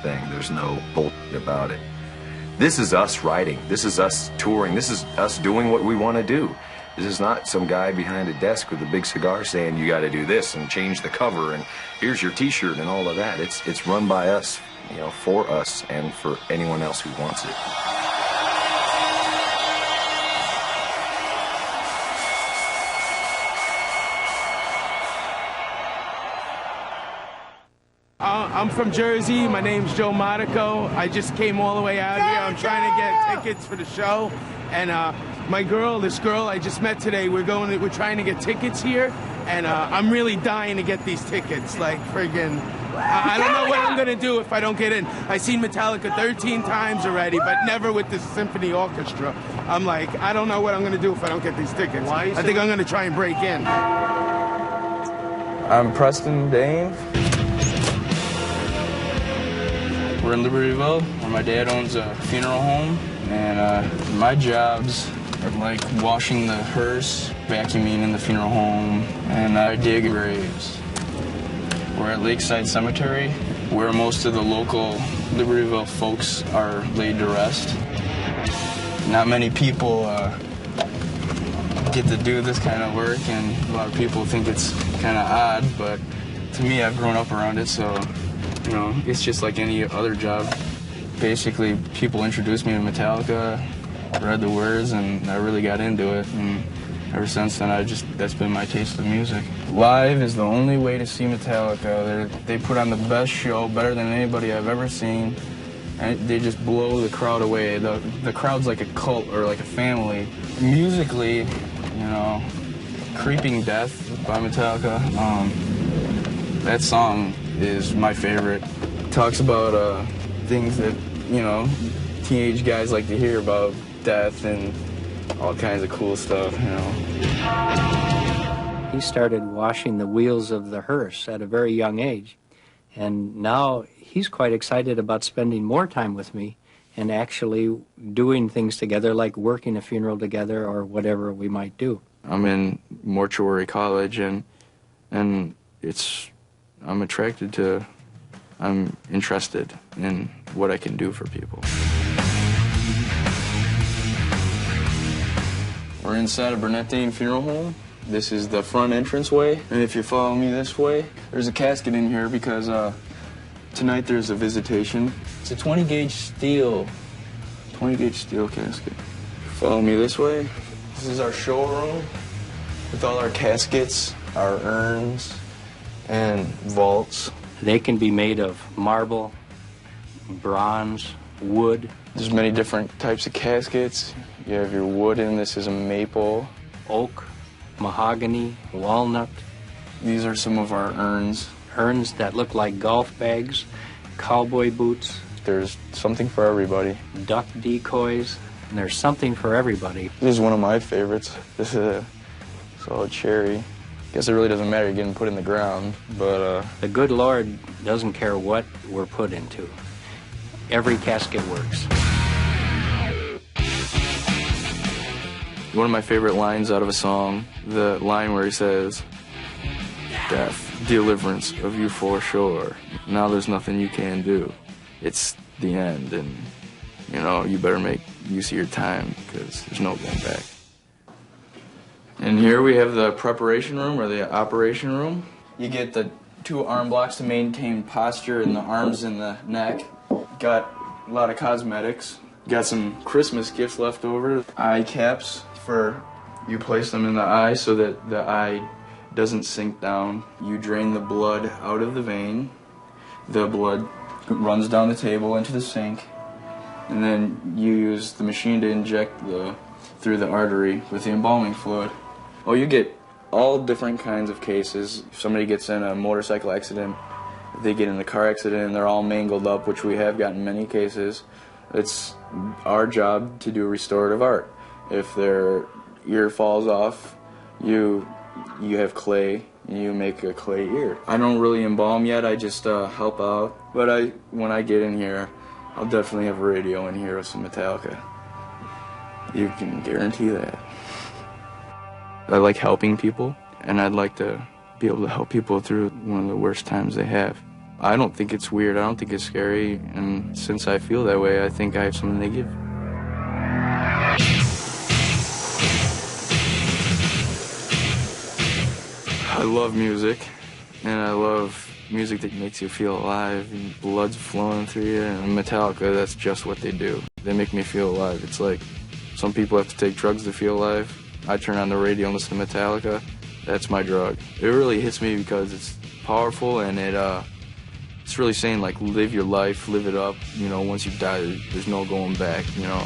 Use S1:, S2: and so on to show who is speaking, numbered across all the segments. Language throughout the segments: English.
S1: thing. There's no bullshit about it. This is us writing. This is us touring. This is us doing what we want to do. This is not some guy behind a desk with a big cigar saying you got to do this and change the cover and here's your T-shirt and all of that. It's run by us, you know, for us and for anyone else who wants it.
S2: I'm from Jersey. My name's Joe Monaco. I just came all the way out here. I'm trying to get tickets for the show. And this girl I just met today, we're trying to get tickets here. And I'm really dying to get these tickets. Like, friggin', I don't know what I'm going to do if I don't get in. I've seen Metallica 13 times already, but never with this symphony orchestra. I'm like, I don't know what I'm going to do if I don't get these tickets. I think I'm going to try and break in.
S3: I'm Preston Dame. We're in Libertyville, where my dad owns a funeral home, and my jobs are like washing the hearse, vacuuming in the funeral home, and I dig graves. We're at Lakeside Cemetery, where most of the local Libertyville folks are laid to rest. Not many people get to do this kind of work, and a lot of people think it's kind of odd, but to me, I've grown up around it, so you know, it's just like any other job. Basically, people introduced me to Metallica, read the words, and I really got into it. And ever since then, that's been my taste of music. Live is the only way to see Metallica. They put on the best show, better than anybody I've ever seen. And they just blow the crowd away. The crowd's like a cult or like a family. Musically, you know, Creeping Death by Metallica, that song is my favorite. It talks about things that, you know, teenage guys like to hear about, death and all kinds of cool stuff, you know.
S4: He started washing the wheels of the hearse at a very young age, and now he's quite excited about spending more time with me and actually doing things together, like working a funeral together or whatever we might do.
S3: I'm in mortuary college, and I'm interested in what I can do for people. We're inside a Burton Dame funeral home. This is the front entranceway, and if you follow me this way, there's a casket in here because tonight there's a visitation. It's a 20-gauge steel casket. Follow me this way. This is our showroom with all our caskets, our urns, and vaults.
S4: They can be made of marble, bronze, wood.
S3: There's many different types of caskets. You have your wooden, this is a maple.
S4: Oak, mahogany, walnut.
S3: These are some of our urns.
S4: Urns that look like golf bags, cowboy boots.
S3: There's something for everybody.
S4: Duck decoys. And there's something for everybody.
S3: This is one of my favorites. This is a solid cherry. Guess it really doesn't matter, you're getting put in the ground, but
S4: the good Lord doesn't care what we're put into. Every casket works.
S3: One of my favorite lines out of a song, the line where he says, "Death, deliverance of you for sure. Now there's nothing you can do. It's the end, and you know, you better make use of your time because there's no going back." And here we have the preparation room, or the operation room. You get the 2 arm blocks to maintain posture in the arms and the neck. Got a lot of cosmetics. Got some Christmas gifts left over. Eye caps for you place them in the eye so that the eye doesn't sink down. You drain the blood out of the vein. The blood runs down the table into the sink. And then you use the machine to inject through the artery with the embalming fluid. Oh, you get all different kinds of cases. If somebody gets in a motorcycle accident, if they get in a car accident and they're all mangled up, which we have gotten many cases, it's our job to do restorative art. If their ear falls off, you have clay, and you make a clay ear. I don't really embalm yet, I just help out. But when I get in here, I'll definitely have a radio in here with some Metallica. You can guarantee that. I like helping people, and I'd like to be able to help people through one of the worst times they have. I don't think it's weird. I don't think it's scary. And since I feel that way, I think I have something to give. I love music, and I love music that makes you feel alive, and blood's flowing through you, and Metallica, that's just what they do. They make me feel alive. It's like some people have to take drugs to feel alive. I turn on the radio and listen to Metallica. That's my drug. It really hits me because it's powerful, and it's really saying, like, live your life, live it up. You know, once you die, there's no going back, you know.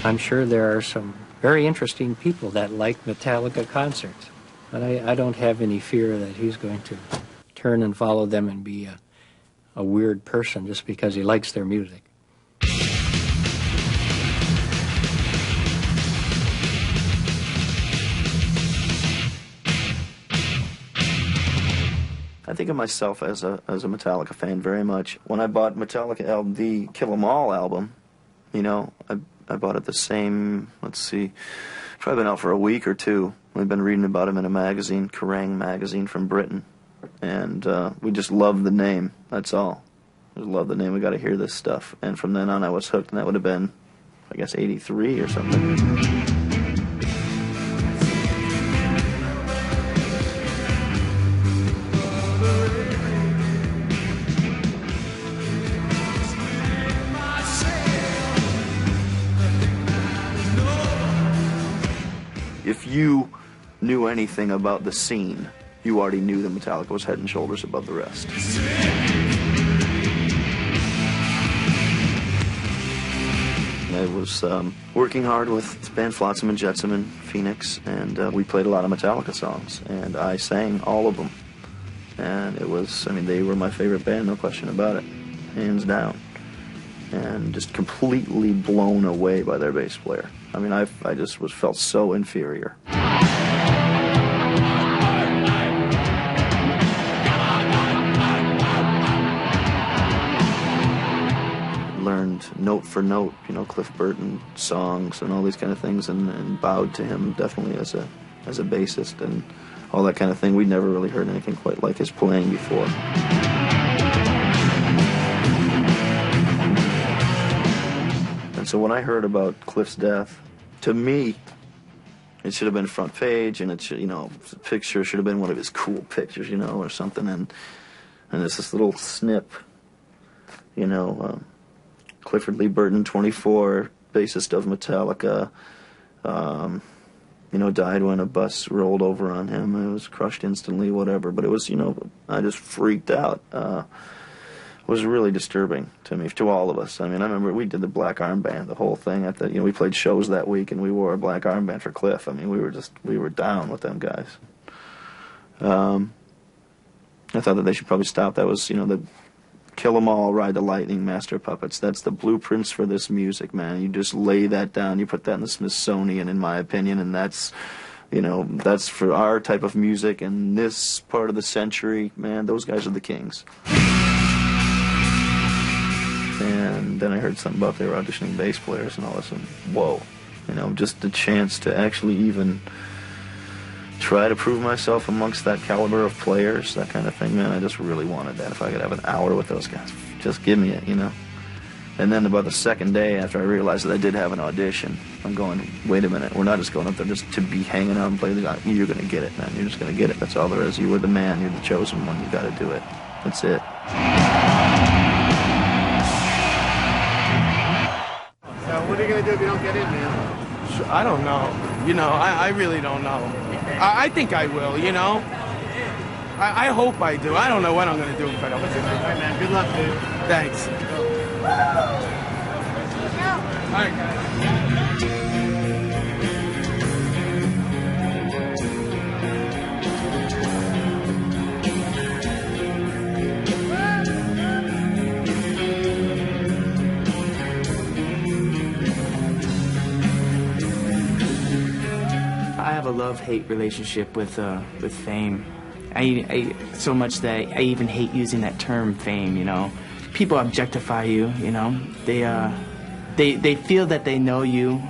S4: I'm sure there are some very interesting people that like Metallica concerts. But I don't have any fear that he's going to turn and follow them and be a weird person just because he likes their music.
S5: I think of myself as a Metallica fan very much. When I bought Metallica album, the Kill 'Em All album, you know, I bought it the same, let's see, probably been out for a week or two. We've been reading about him in a magazine, Kerrang magazine from Britain, and we just loved the name, that's all. We love the name, we got to hear this stuff. And from then on I was hooked, and that would have been, I guess, 83 or something. If you knew anything about the scene, you already knew that Metallica was head and shoulders above the rest. I was working hard with the band Flotsam and Jetsam in Phoenix, and we played a lot of Metallica songs, and I sang all of them. And it was, I mean, they were my favorite band, no question about it, hands down. And just completely blown away by their bass player. I mean, I just felt so inferior. Learned note for note, you know, Cliff Burton songs and all these kind of things, and bowed to him definitely as a bassist and all that kind of thing. We'd never really heard anything quite like his playing before. And so when I heard about Cliff's death, to me, it should have been front page, and it should, you know, the picture should have been one of his cool pictures, you know, or something. And it's this little snip, you know, Clifford Lee Burton, 24, bassist of Metallica, you know, died when a bus rolled over on him. It was crushed instantly, whatever. But it was, you know, I just freaked out. It was really disturbing to me, to all of us. I mean, I remember we did the black armband, the whole thing. You know, we played shows that week, and we wore a black armband for Cliff. I mean, we were down with them guys. I thought that they should probably stop. That was, you know, the Kill 'Em All, Ride the Lightning, Master of Puppets. That's the blueprints for this music, man. You just lay that down. You put that in the Smithsonian, in my opinion, and that's, you know, that's for our type of music. And this part of the century, man, those guys are the kings. And then I heard something about they were auditioning bass players and all this, and whoa, you know, just the chance to actually even try to prove myself amongst that caliber of players, that kind of thing, man, I just really wanted that. If I could have an hour with those guys, just give me it, you know. And then about the second day after I realized that I did have an audition, I'm going, wait a minute, we're not just going up there just to be hanging out and play the guy. You're going to get it, man. You're just going to get it. That's all there is. You were the man. You're the chosen one. You got to do it. That's it.
S6: So what are you going to do if you don't get in, man?
S2: I don't know. You know, I really don't know. I think I will, you know. I hope I do. I don't know what I'm going to do if I don't do it.
S6: All right, man. Good luck, dude.
S2: Thanks. All right, guys.
S7: I have a love-hate relationship with fame. I so much that I even hate using that term fame, you know. People objectify you, you know. They feel that they know you